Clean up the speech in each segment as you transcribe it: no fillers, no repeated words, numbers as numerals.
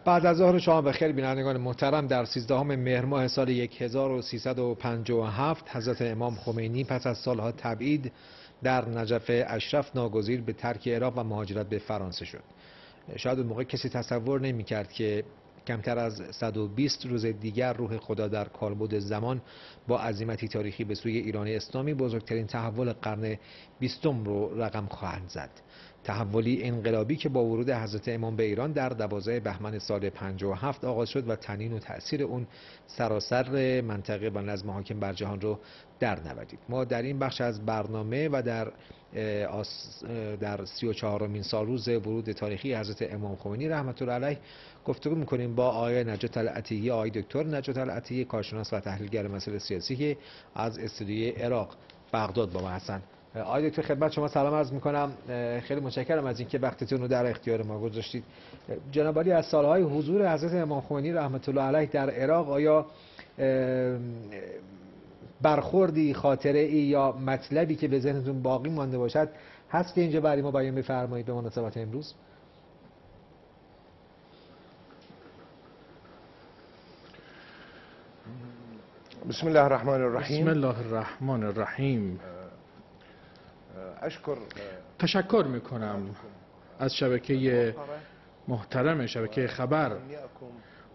بعد از ظهر شما بخیر بینندگان محترم. در 13 مهر ماه سال 1357 حضرت امام خمینی پس از سالها تبعید در نجف اشرف ناگزیر به ترک عراق و مهاجرت به فرانسه شد. شاید اون موقع کسی تصور نمی‌کرد که کمتر از 120 روز دیگر روح خدا در کالبد زمان با عظمتی تاریخی به سوی ایران اسلامی بزرگترین تحول قرن 20 رو رقم خواهد زد. تحولی انقلابی که با ورود حضرت امام به ایران در 12 بهمن سال 57 آغاز شد و طنین و تأثیر اون سراسر منطقه و نظم حاکم بر جهان رو در نوردید. ما در این بخش از برنامه و در 34مین سالروز ورود تاریخی حضرت امام خمینی رحمت الله علیه گفتگو می‌کنیم با آقای نجات العطیه، آقای دکتر نجات العطیه، کارشناس و تحلیلگر مسائل سیاسی که از استودیوی عراق بغداد با ما هستند. آقای دکتر خدمت شما سلام عرض میکنم. خیلی متشکرم از اینکه وقتتون رو در اختیار ما گذاشتید. جناب عالی، از سالهای حضور حضرت امام خمینی رحمت الله علیه در عراق آیا برخوردی، خاطره ای یا مطلبی که به ذهنتون باقی مانده باشد هست که اینجا برای ما بیان بفرمایید به مناسبت امروز؟ بسم الله الرحمن الرحیم. بسم الله الرحمن الرحیم. تشکر میکنم از شبکه محترم شبکه خبر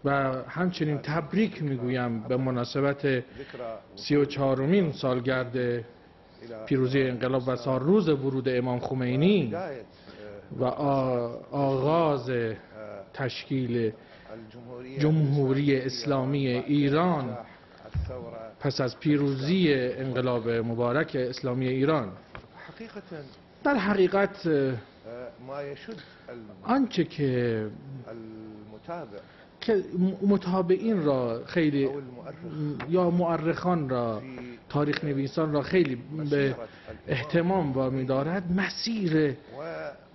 و همچنین تبریک میگویم به مناسبت 34مین سالگرد پیروزی انقلاب و سالروز ورود امام خمینی و آغاز تشکیل جمهوری اسلامی ایران پس از پیروزی انقلاب مبارک اسلامی ایران. در حقیقت آنچه که متابعین را خیلی یا مورخان را، تاریخ نویسان را خیلی به اهتمام وامی دارد مسیر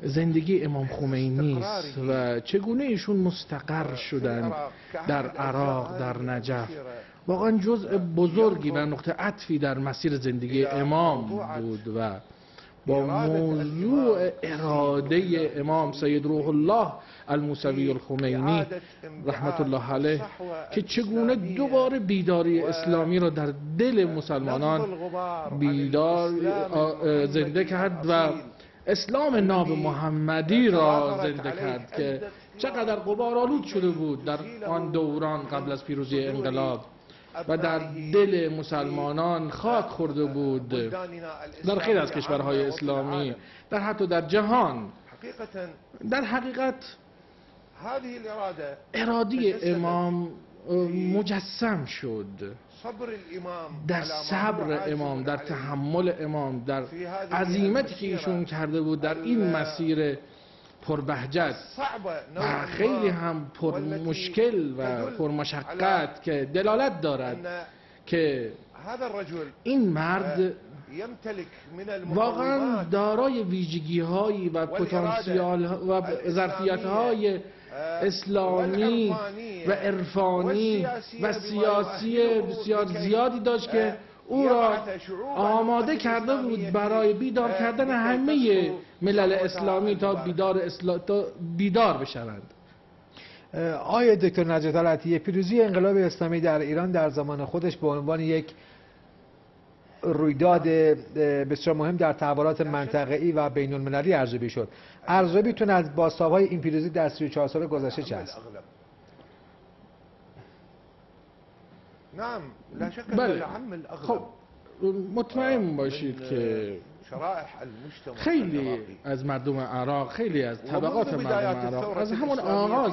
زندگی امام خمینی است و چگونه ایشون مستقر شدند در عراق، در نجف. واقعا جزء بزرگی و نقطه عطفی در مسیر زندگی امام بود و با موضوع اراده امام سید روح الله الموسوی الخمینی رحمت الله علیه که چگونه دوباره بیداری اسلامی را در دل مسلمانان بیدار زنده کرد و اسلام ناب محمدی را زنده کرد که چقدر غبارآلود شده بود در آن دوران قبل از پیروزی انقلاب و در دل مسلمانان خاک خورده بود در خیلی از کشورهای اسلامی، در حتی در جهان. در حقیقت اراده امام مجسم شد در صبر امام، در تحمل امام، در عزیمتی که ایشون کرده بود در این مسیر پربهجت و خیلی هم پر مشکل و پر مشقت که دلالت دارد که این مرد واقعا دارای ویژگی هایی و پتانسیال و ظرفیت های اسلامی و عرفانی و سیاسی بسیار زیادی داشت که او را آماده کرده بود برای بیدار کردن همه ملل اسلامی تا بیدار بشوند. آقای دکتر نجات العطیه، پیروزی انقلاب اسلامی در ایران در زمان خودش به عنوان یک رویداد بسیار مهم در تحولات منطقه‌ای و بین‌المللی ارزیابی شد. ارزیابیتون از بازتاب‌های این پیروزی در 34 سال گذشته چه است؟ بله، خب مطمئن باشید که خیلی از مردم عراق، خیلی از طبقات مردم عراق از همون آغاز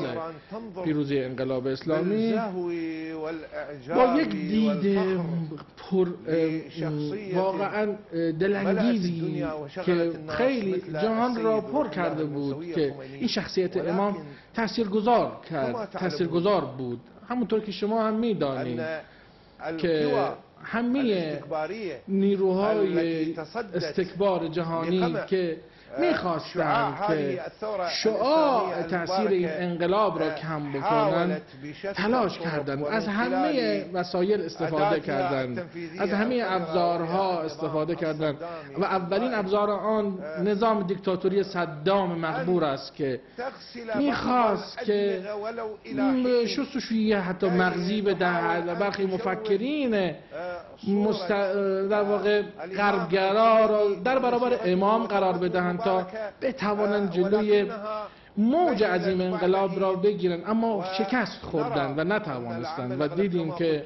پیروزی انقلاب اسلامی با یک دید پر واقعا دلانگیزی که خیلی جهان را پر کرده بود که این شخصیت امام تاثیرگذار بود. همونطور که شما هم می‌دانید که همه نیروهای استکبار جهانی که میخواستند که شعاع تاثیر این انقلاب را کم بکنند تلاش کردند، از همه وسایل استفاده کردند، از همه ابزارها استفاده کردند و اولین ابزار آن نظام دیکتاتوری صدام مقبور است که میخواست که شستشویی حتی مغزی بدهد و برخی مفکرین در واقع غربگرا را در برابر امام قرار بدهند تا بتوانند جلوی موج عظیم انقلاب را بگیرند، اما شکست خوردند و نتوانستند و دیدیم که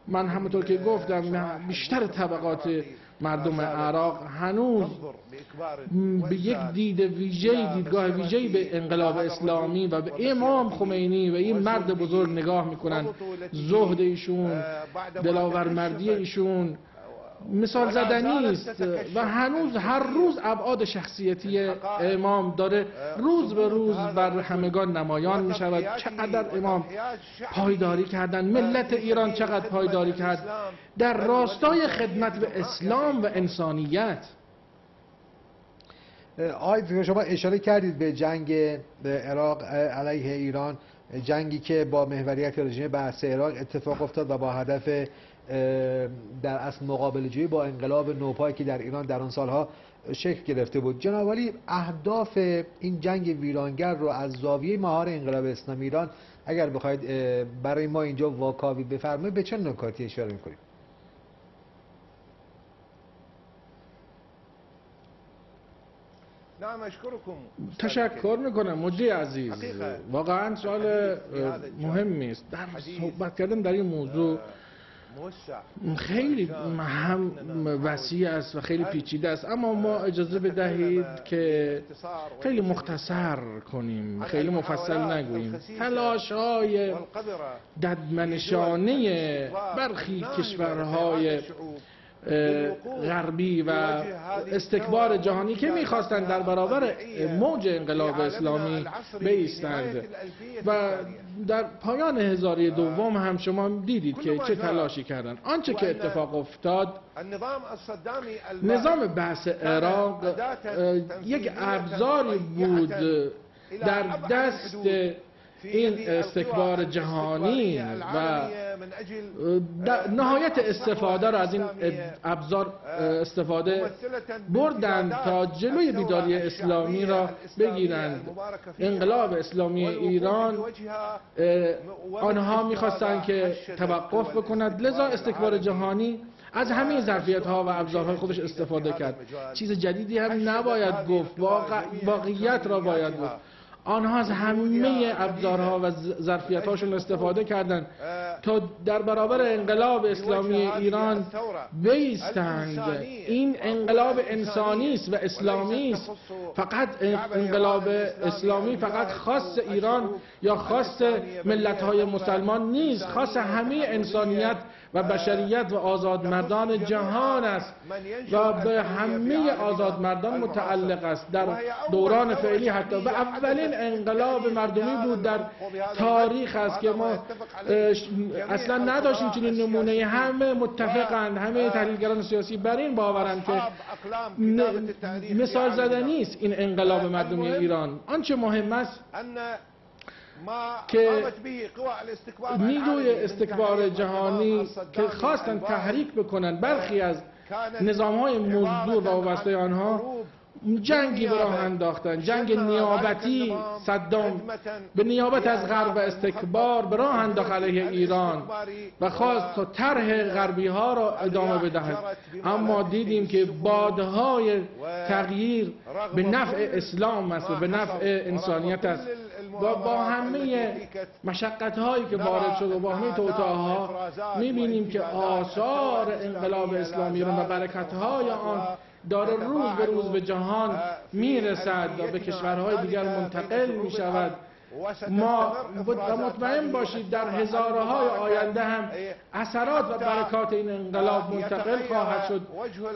من همونطور که گفتم بیشتر طبقات مردم عراق هنوز به یک دیدگاه ویژه‌ای به انقلاب اسلامی و به امام خمینی و این مرد بزرگ نگاه میکنند. زهد ایشون، دلاورمردی ایشون مثال زدنی است و هنوز هر روز ابعاد شخصیتی امام داره روز به روز بر همگان نمایان می شود. چقدر امام پایداری کردن، ملت ایران چقدر پایداری کرد در راستای خدمت به اسلام و انسانیت. آقای شما اشاره کردید به جنگ عراق علیه ایران، جنگی که با محوریت رژیم بأس عراق اتفاق افتاد و با هدف در اصل مقابله جویی با انقلاب نوپایی که در ایران در آن سالها شکل گرفته بود. جناب عالی، اهداف این جنگ ویرانگر رو از زاویه مهار انقلاب اسلامی ایران اگر بخواید برای ما اینجا واکاوی بفرمایید به چه نکاتی اشاره می‌کنید؟ تشکر میکنم مجری عزیز، واقعا سوال مهمی است. در صحبت کردن در این موضوع خیلی هم وسیع است و خیلی پیچیده است، اما ما اجازه بدهید که خیلی مختصر کنیم، خیلی مفصل نگوییم. تلاش‌های ددمنشانه برخی کشورهای غربی و استکبار جهانی که می‌خواستند در برابر موج انقلاب اسلامی بایستند و در پایان هزاره دوم هم شما دیدید که چه تلاشی کردند. آنچه که اتفاق افتاد، نظام بأس عراق یک ابزاری بود در دست این استکبار جهانی و نهایت استفاده را از این ابزار استفاده بردند تا جلوی بیداری اسلامی را بگیرند. انقلاب اسلامی ایران آنها می‌خواستند که توقف بکند، لذا استکبار جهانی از همه ظرفیت‌ها و ابزارهای خودش استفاده کرد. چیز جدیدی هم نباید گفت، واقعیت را باید گفت. آنها از همه ابزارها و ظرفیت‌هاشون استفاده کردند تا در برابر انقلاب اسلامی ایران بایستند. این انقلاب انسانی است و اسلامی است. فقط انقلاب اسلامی فقط خاص ایران یا خاص ملت‌های مسلمان نیست، خاص همه انسانیت و بشریت و آزادمردان جهان است و به همه آزادمردان متعلق است. در دوران فعلی حتی و اولین انقلاب مردمی بود در تاریخ است که ما اصلا نداشتیم چنین نمونه. همه متفقند، همه تحلیلگران سیاسی بر این باورند که مثال زدنی است این انقلاب مردمی ایران. آنچه مهم است که نیروی استکبار جهانی که خواستند تحریک بکنند برخی از نظام‌های مزدور و وابسته آنها، جنگی به راه انداختند، جنگ نیابتی. صدام به نیابت از غرب و استکبار به راه انداخت علیه ایران و خواست تا طرح غربی ها را ادامه بدهد، اما دیدیم که بادهای تغییر به نفع اسلام است و به نفع انسانیت است و با همه مشقت هایی که وارد شد و با همه توطئه‌ها می‌بینیم که آثار انقلاب اسلامی و برکت های آن داره روز به روز به جهان میرسد و به کشورهای دیگر منتقل میشود. ما مطمئن باشید در هزارهای آینده هم اثرات و برکات این انقلاب منتقل خواهد شد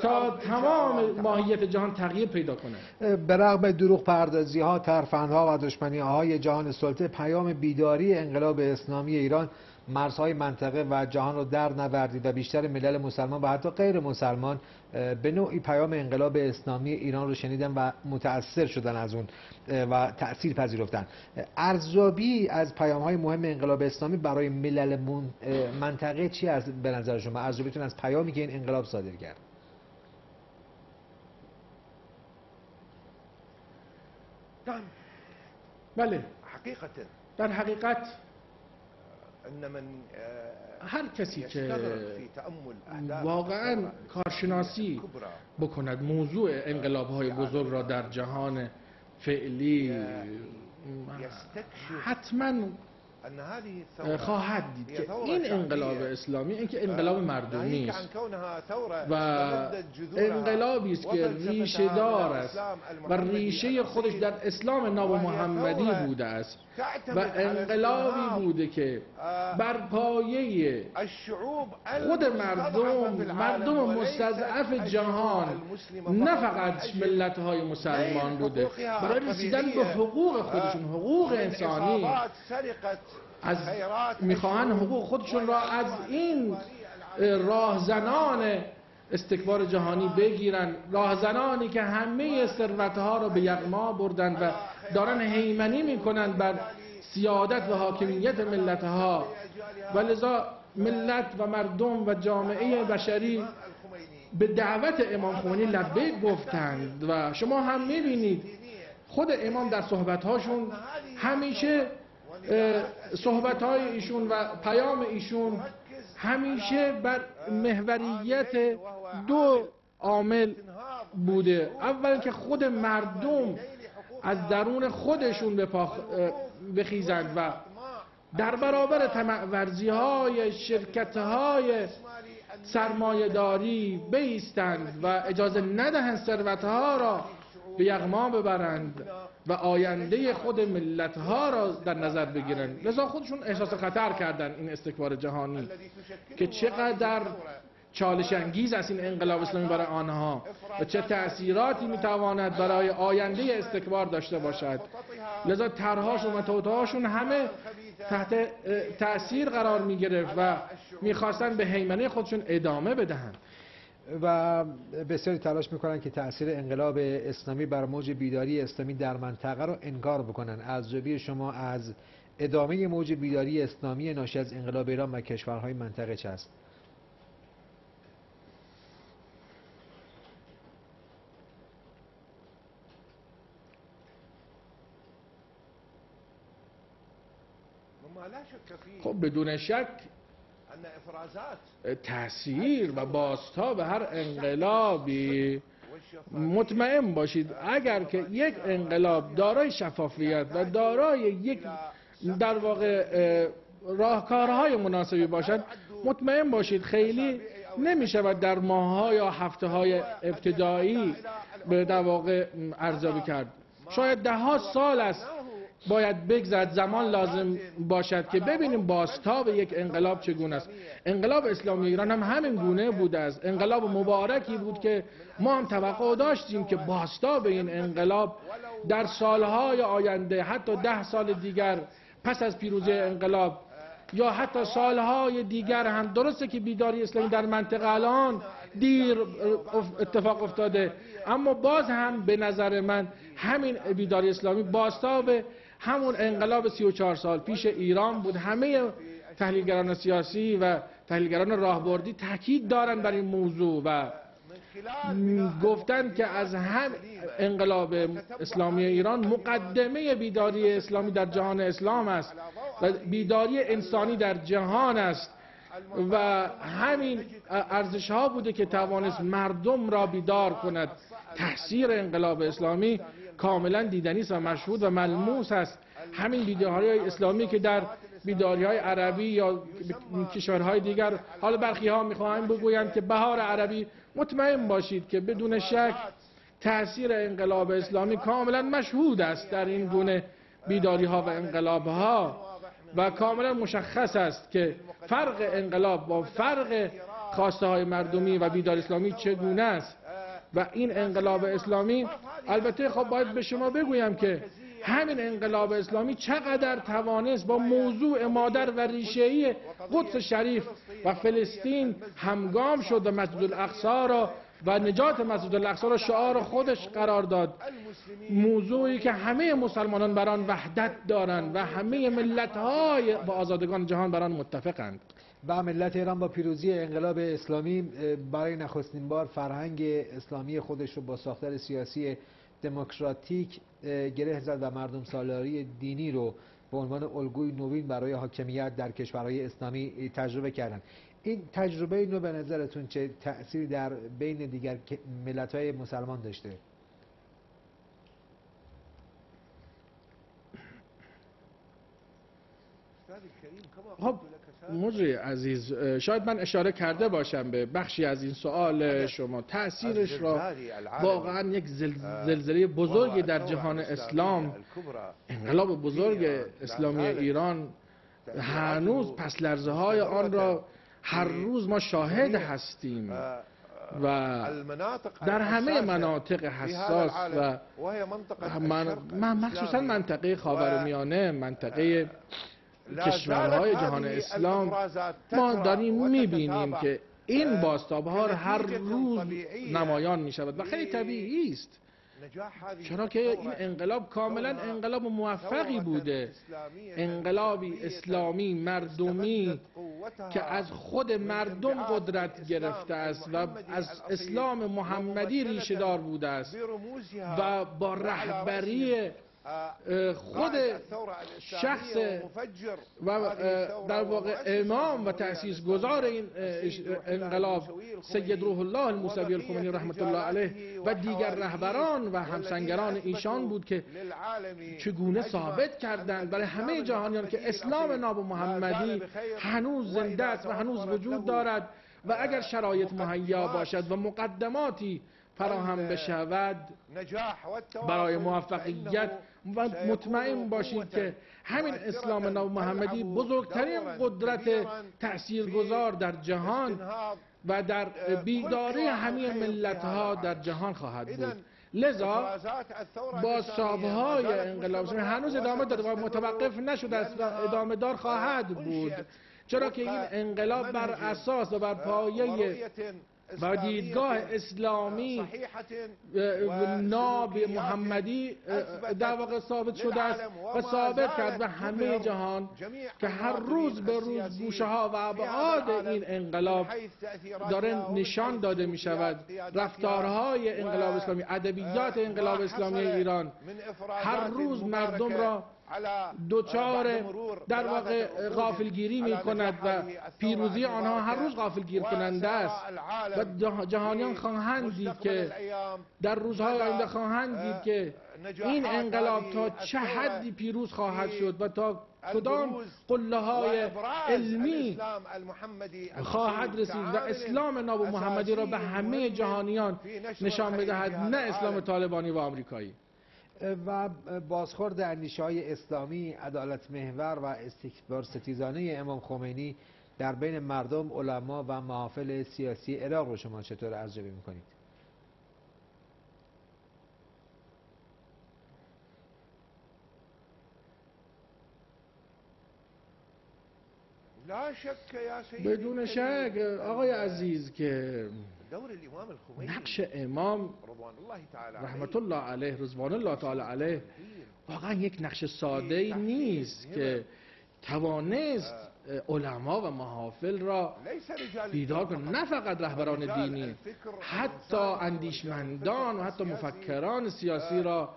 تا تمام ماهیت جهان تغییر پیدا کنه. به رغم دروغ پردازی ها، ترفندها و دشمنی های جهان سلطه، پیام بیداری انقلاب اسلامی ایران مرزهای منطقه و جهان رو در نوردید و بیشتر ملل مسلمان و حتی غیر مسلمان به نوعی پیام انقلاب اسلامی ایران رو شنیدن و متأثر شدن از اون و تأثیر پذیرفتن. ارزیابی از پیام‌های مهم انقلاب اسلامی برای ملل منطقه چی از به نظر شما؟ ارزیابیتون از پیامی که این انقلاب صادر کرد؟ بله، حقيقة در حقیقت أن من هر کسی که في تأمل أحداث واقعا کارشناسی الكبرى بکند موضوع انقلاب‌های بزرگ را در جهان فعلی، حتما أن هذه الثورة خواهد دید که این انقلاب اسلامی، این که انقلاب مردمی است و انقلابی است که ریشه دار است و ریشه خودش در اسلام ناب محمدی بوده است و انقلابی بوده که بر پایه خود مردم مستضعف جهان، نه فقط ملت‌های مسلمان بوده، برای رسیدن به حقوق خودشون، حقوق انسانی، از میخواهن حقوق خودشون را از این راهزنان استکبار جهانی بگیرن، راهزنانی که همه ثروت‌ها را به یغما بردن و دارن هیمنی میکنن بر سیادت و حاکمیت ملت‌ها. و لذا ملت و مردم و جامعه بشری به دعوت امام خمینی لبیک گفتند و شما هم میبینید خود امام در صحبت‌هاشون همیشه صحبت‌های ایشون و پیام ایشون همیشه بر محوریت دو عامل بوده. اول که خود مردم از درون خودشون بخیزند و در برابر طمع ورزی‌های شرکت‌های سرمایه‌داری بایستند و اجازه ندهند ثروت‌ها را به یغما ببرند و آینده خود ملت‌ها را در نظر بگیرند. لذا خودشون احساس خطر کردن این استکبار جهانی که چقدر چالش انگیز است این انقلاب اسلامی برای آنها و چه تأثیراتی میتواند برای آینده استکبار داشته باشد. لذا طرح‌هاشون و توطئه‌هاشون همه تحت تأثیر قرار میگرفت و میخواستن به هیمنه خودشون ادامه بدهند و بسیاری تلاش میکنن که تأثیر انقلاب اسلامی بر موج بیداری اسلامی در منطقه رو انکار بکنن. ارزیابی شما از ادامه موج بیداری اسلامی ناشی از انقلاب ایران و کشورهای منطقه چه است؟ خب بدون شک تأثیر و بازتاب هر انقلابی، مطمئن باشید اگر که یک انقلاب دارای شفافیت و دارای یک در واقع راهکارهای مناسبی باشد، مطمئن باشید خیلی نمی شود در ماه‌ها یا هفته‌های ابتدایی به در واقع ارزیابی کرد. شاید ده‌ها سال است باید بگذرد، زمان لازم باشد که ببینیم بازتاب یک انقلاب چگونه است. انقلاب اسلامی ایران هم همین گونه بوده است. انقلاب مبارکی بود که ما هم توقع داشتیم که بازتاب این انقلاب در سالهای آینده، حتی 10 سال دیگر پس از پیروزی انقلاب یا حتی سالهای دیگر هم، درسته که بیداری اسلامی در منطقه الان دیر اتفاق افتاده، اما باز هم به نظر من همین بیداری اسلامی بازتاب همون انقلاب 34 سال پیش ایران بود. همه تحلیلگران سیاسی و تحلیلگران راهبردی تاکید دارن بر این موضوع و گفتن که از هم انقلاب اسلامی ایران مقدمه بیداری اسلامی در جهان اسلام است و بیداری انسانی در جهان است و همین ارزش ها بوده که توانست مردم را بیدار کند. تأثیر انقلاب اسلامی کاملا دیدنی است و مشهود و ملموس است. همین بیداری اسلامی که در بیداری های عربی یا کشورهای دیگر، حالا برخی ها میخواهند بگویند که بهار عربی، مطمئن باشید که بدون شک تأثیر انقلاب اسلامی کاملا مشهود است در این گونه بیداری ها و انقلاب ها و کاملا مشخص است که فرق انقلاب با فرق خواسته های مردمی و بیداری اسلامی چگونه است. و این انقلاب اسلامی، البته خب باید به شما بگویم که همین انقلاب اسلامی چقدر توانست با موضوع مادر و ریشه‌ای قدس شریف و فلسطین همگام شد و مسجد الاقصی را و نجات مسجد الاقصی را شعار خودش قرار داد. موضوعی که همه مسلمانان بر آن وحدت دارند و همه ملت‌های و آزادگان جهان بر آن متفقند. و ملت ایران با پیروزی انقلاب اسلامی برای نخستین بار فرهنگ اسلامی خودش رو با ساختار سیاسی دموکراتیک گره زد و مردم سالاری دینی رو به عنوان الگوی نوین برای حاکمیت در کشورهای اسلامی تجربه کردند. این تجربه نو به نظرتون چه تأثیری در بین دیگر ملت‌های مسلمان داشته؟ خب مجری عزیز، شاید من اشاره کرده باشم به بخشی از این سوال شما. تأثیرش را واقعا یک زلزله بزرگی در جهان اسلام، انقلاب بزرگ اسلامی ایران، هنوز پس لرزه های آن را هر روز ما شاهد هستیم و در همه مناطق حساس و مخصوصا منطقه خاورمیانه، منطقه کشورهای جهان اسلام، ما داریم میبینیم که این بازتاب‌ها هر روز نمایان میشود و خیلی طبیعی است، چرا که این انقلاب کاملا انقلاب موفقی بوده، انقلابی اسلامی مردمی که از خود مردم قدرت گرفته است و از اسلام محمدی ریشه دار بوده است و با رهبری خود شخص و در واقع امام و تأسیسگزار این انقلاب سید روح الله الموسوی الخمینی رحمت الله علیه و دیگر رهبران و همسنگران ایشان بود که چگونه ثابت کردند برای همه جهانیان که اسلام ناب محمدی هنوز زنده است و هنوز وجود دارد و اگر شرایط مهیا باشد و مقدماتی فراهم بشود برای موفقیت، مطمئن باشید که همین اسلام ناب محمدی بزرگترین قدرت تأثیرگذار در جهان و در بیداری همه ملت‌ها در جهان خواهد بود. لذا بازتاب‌های انقلاب اسلامی هنوز ادامه داره و متوقف نشده است و ادامه دار خواهد بود، چرا که این انقلاب بر اساس و بر پایه و دیدگاه اسلامی ناب محمدی در واقع ثابت شده است و ثابت کرد به همه جهان که هر روز به روز گوشه ها و ابعاد این انقلاب داره نشان داده می شود. رفتارهای انقلاب اسلامی، ادبیات انقلاب اسلامی ایران هر روز مردم را دوچار در واقع غافلگیری می کند و پیروزی آنها هر روز غافلگیر کننده است و جهانیان خواهند دید که در روزهای آینده خواهند دید که این انقلاب تا چه حدی پیروز خواهد شد و تا کدام قله های علمی خواهد رسید و اسلام ناب محمدی را به همه جهانیان نشان بدهد، نه اسلام طالبانی و آمریکایی. و بازخورد اندیشه‌های اسلامی، عدالت محور و استکبار ستیزانه امام خمینی در بین مردم، علما و محافل سیاسی عراق رو شما چطور ارزیابی می‌کنید؟ بدون شک آقای عزیز که نقش امام رحمت الله علیه رضوان الله تعالی علیه واقعا یک نقش ساده نیست که توانست علما و محافل را بیدار کنه، نه فقط رهبران دینی، حتی اندیشمندان و حتی مفکران سیاسی را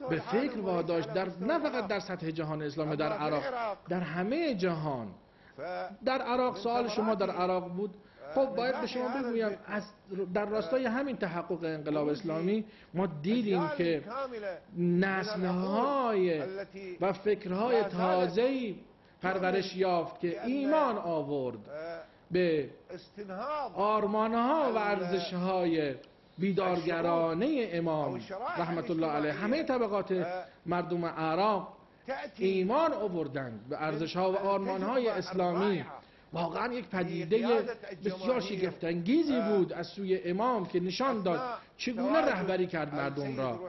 به فکر واداشت، نه فقط در سطح جهان اسلامی، در عراق، در همه جهان. در عراق، سوال شما در عراق بود، خب باید به شما بگویم در راستای همین تحقق انقلاب اسلامی ما دیدیم که نسل‌های و فکرهای تازه‌ای پرورش یافت که ایمان آورد به آرمان‌ها و ارزش‌های بیدارگرانه امام رحمت الله علیه. همه طبقات مردم عراق ایمان آوردند به ارزش‌ها و آرمان‌های اسلامی واقعا یک پدیده بسیار شگفت‌انگیزی بود از سوی امام که نشان داد چگونه رهبری کرد مردم را.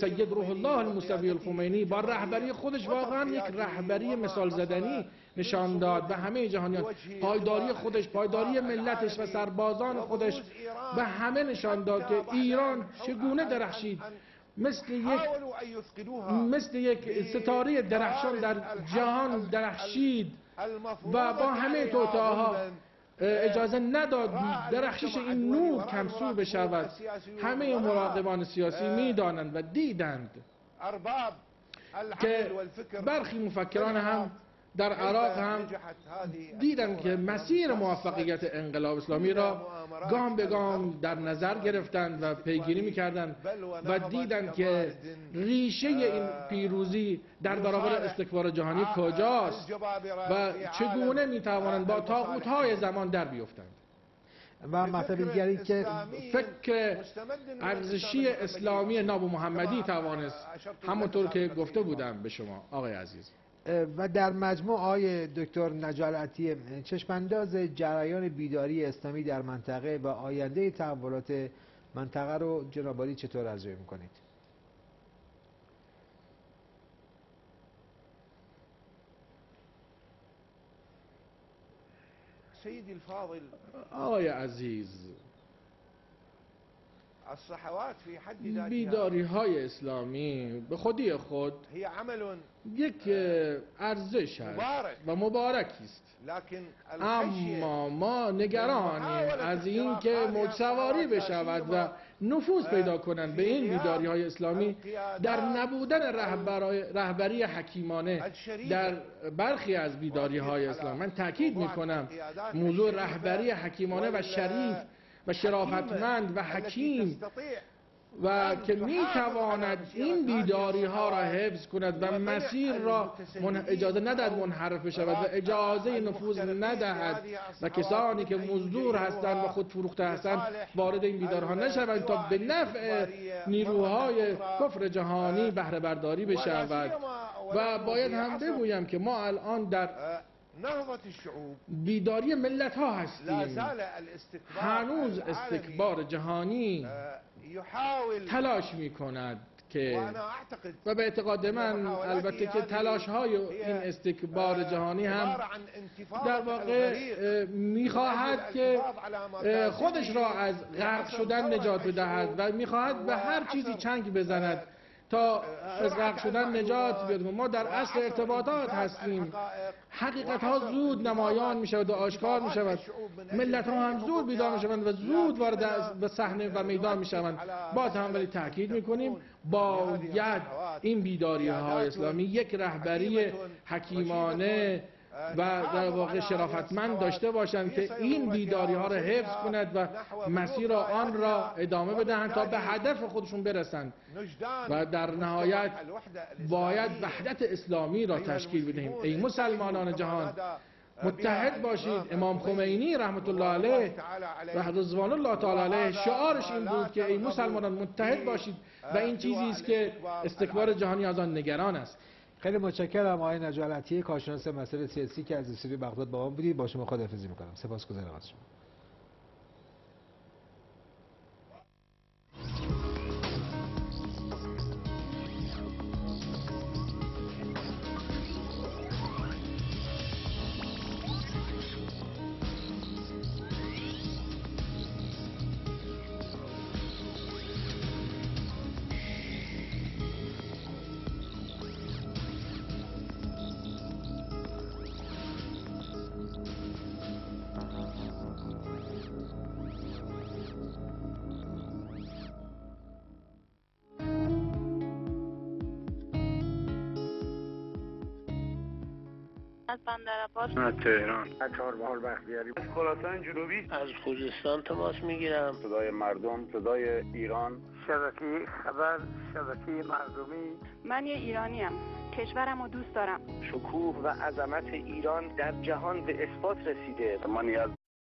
سید روح الله الموسوی الخمینی با رهبری خودش واقعا یک رهبری مثال زدنی نشان داد و همه جهانیان پایداری خودش، پایداری ملتش و سربازان خودش و همه نشان داد که ایران چگونه درخشید، مثل یک ستاره درخشان در جهان درخشید و با همه توطئه‌ها اجازه نداد درخشش این نور کمسو بشود. همه مراقبان سیاسی میدانند و دیدند که برخی مفکران هم در عراق هم دیدن که مسیر موفقیت انقلاب اسلامی را گام به گام در نظر گرفتند و پیگیری می‌کردند و دیدند که ریشه این پیروزی در برابر استکبار جهانی کجاست و چگونه می‌توانند با طاغوت‌های زمان در بیفتند. و مطلب دیگری که فکر ارزشی اسلامی ناب محمدی توانست، همونطور که گفته بودم به شما آقای عزیز. و در مجموع آقای دکتر نجار عطیه، چشمانداز جریان بیداری اسلامی در منطقه و آینده تحولات منطقه رو جناب عالی چطور ارزیابی می‌کنید؟ سيدي الفاضل، آقای عزیز، الصحوات في حد ذاتها بیداری های اسلامی به خودی خود هي عمل یک ارزش است و مبارکی است، اما ما نگرانیم از این که موج‌سواری بشود و نفوذ پیدا کنند به این بیداری های اسلامی در نبودن رهبری حکیمانه در برخی از بیداری های اسلامی. من تاکید میکنم موضوع رهبری حکیمانه و شریف و شرافتمند و حکیم و که میتواند این بیداری ها را حفظ کند و مسیر را اجازه ندهد منحرف بشود و اجازه نفوذ ندهد و کسانی که مزدور هستند و خود فروخته هستند وارد این بیدارها نشوند تا به نفع نیروهای کفر جهانی بهره برداری بشود. و باید هم بگویم که ما الان در بیداری ملت ها هستیم. هنوز استکبار جهانی تلاش می کند که و به اعتقاد من البته که تلاش های این استکبار جهانی هم در واقع می خواهد که خودش را از غرق شدن نجات بدهد و می خواهد به هر چیزی چنگ بزند تا از غرق شدن نجات بیابیم. ما در عصر ارتباطات هستیم، حقیقت ها زود نمایان می شود و آشکار می شود، ملت ها هم زود بیدار می شوند و زود وارد به صحنه و میدان می شوند. باز هم ولی تاکید می کنیم باید این بیداری های اسلامی یک رهبری حکیمانه و در واقع شرافتمند داشته باشند که این بیداری ها را حفظ کند و مسیر آن را ادامه بدهند تا به هدف خودشون برسند و در نهایت باید وحدت اسلامی را تشکیل بدهیم. ای مسلمانان جهان متحد باشید. امام خمینی رحمت الله علیه و رضوان الله تعالی علیه شعارش این بود که ای مسلمانان متحد باشید و این چیزی است که استکبار جهانی از آن نگران است. خیلی متشکرم آقای نجار عطیه، کارشناس مسائل سیاسی که از استودیو بغداد با ما بودید. با شما خداحافظی می‌کنم. سپاسگزارم از شما. از بندرعباس، از تهران، از چهارباغ بختیاری، از خراسان جنوبی، از خوزستان تماس میگیرم. صدای مردم، صدای ایران، شبکه خبر، شبکه مردمی. من یه ایرانیم، کشورم رو دوست دارم. شکوه و عظمت ایران در جهان به اثبات رسیده. ما نیاز